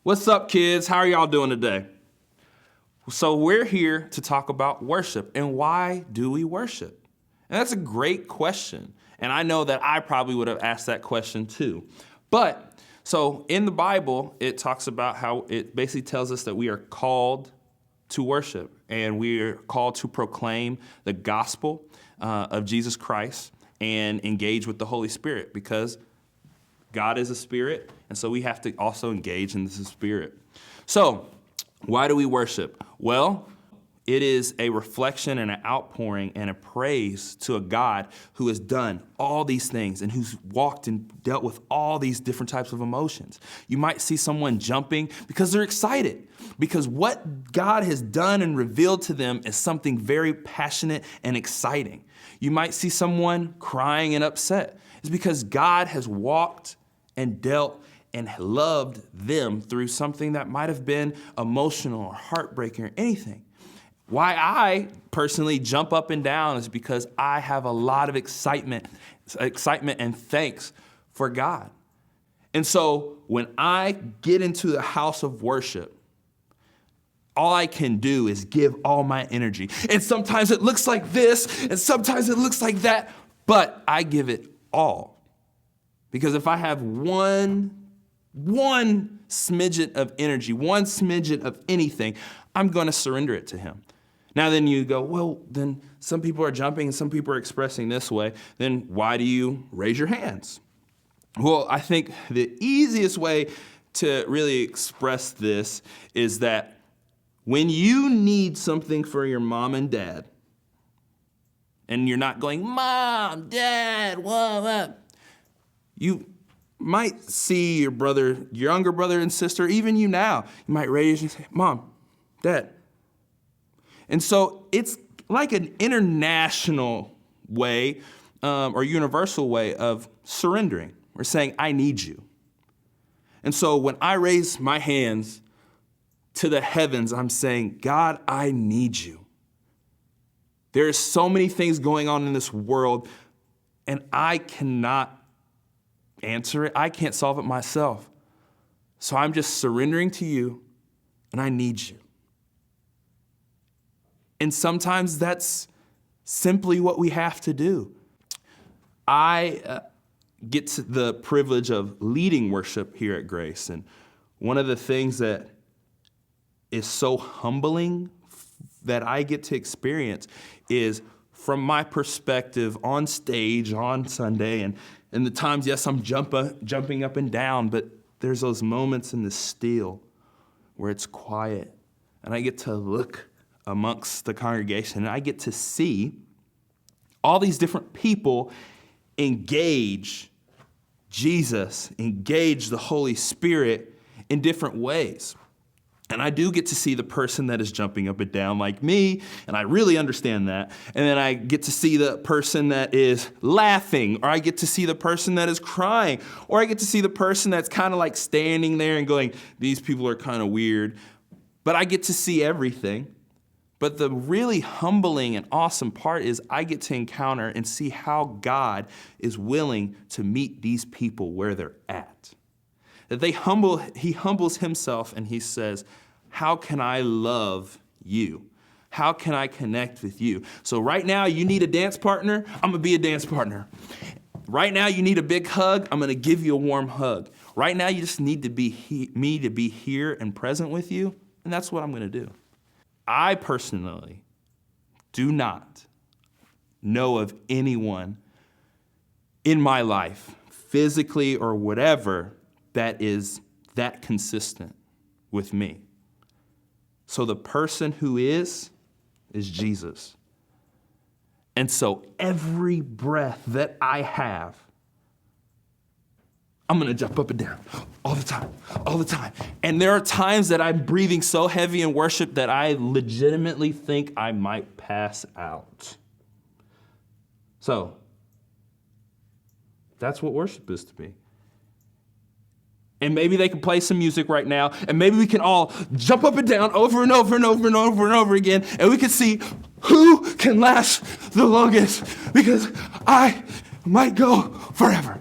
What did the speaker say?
What's up, kids? How are y'all doing today? So we're here to talk about worship and why do we worship? And that's a great question. And I know that I probably would have asked that question too. But so in the Bible, it talks about how it basically tells us that we are called to worship and we are called to proclaim the gospel of Jesus Christ and engage with the Holy Spirit because God is a spirit, and so we have to also engage in this spirit. So, why do we worship? Well, it is a reflection and an outpouring and a praise to a God who has done all these things and who's walked and dealt with all these different types of emotions. You might see someone jumping because they're excited, because what God has done and revealed to them is something very passionate and exciting. You might see someone crying and upset. It's because God has walked and dealt and loved them through something that might have been emotional or heartbreaking or anything. Why I personally jump up and down is because I have a lot of excitement and thanks for God. And so when I get into the house of worship, all I can do is give all my energy. And sometimes it looks like this, and sometimes it looks like that, but I give it all. Because if I have one smidget of energy, one smidget of anything, I'm going to surrender it to him. Now then you go, well, then some people are jumping and some people are expressing this way. Then why do you raise your hands? Well, I think the easiest way to really express this is that when you need something for your mom and dad, and you're not going, Mom, Dad, what? You might see your brother, your younger brother and sister, even you now, you might raise and say, Mom, Dad. And so it's like an international way or universal way of surrendering. We're saying, I need you. And so when I raise my hands to the heavens, I'm saying, God, I need you. There are so many things going on in this world, and I cannot answer it. I can't solve it myself. So I'm just surrendering to you, and I need you. And sometimes that's simply what we have to do. I get to the privilege of leading worship here at Grace. And one of the things that is so humbling that I get to experience is from my perspective on stage on Sunday. And the times, yes, I'm jumping up and down, but there's those moments in the still where it's quiet. And I get to look amongst the congregation, and I get to see all these different people engage Jesus, engage the Holy Spirit in different ways. And I do get to see the person that is jumping up and down like me, and I really understand that. And then I get to see the person that is laughing, or I get to see the person that is crying, or I get to see the person that's kind of like standing there and going, these people are kind of weird. But I get to see everything. But the really humbling and awesome part is I get to encounter and see how God is willing to meet these people where they're at. That he humbles himself and he says, how can I love you? How can I connect with you? So right now you need a dance partner, I'm gonna be a dance partner. Right now you need a big hug, I'm gonna give you a warm hug. Right now you just need to be me to be here and present with you, and that's what I'm gonna do. I personally do not know of anyone in my life, physically or whatever, that is that consistent with me. So the person who is Jesus. And so every breath that I have, I'm gonna jump up and down all the time. And there are times that I'm breathing so heavy in worship that I legitimately think I might pass out. So that's what worship is to me. And maybe they can play some music right now, and maybe we can all jump up and down over and over and over and over and over again, and we can see who can last the longest, because I might go forever.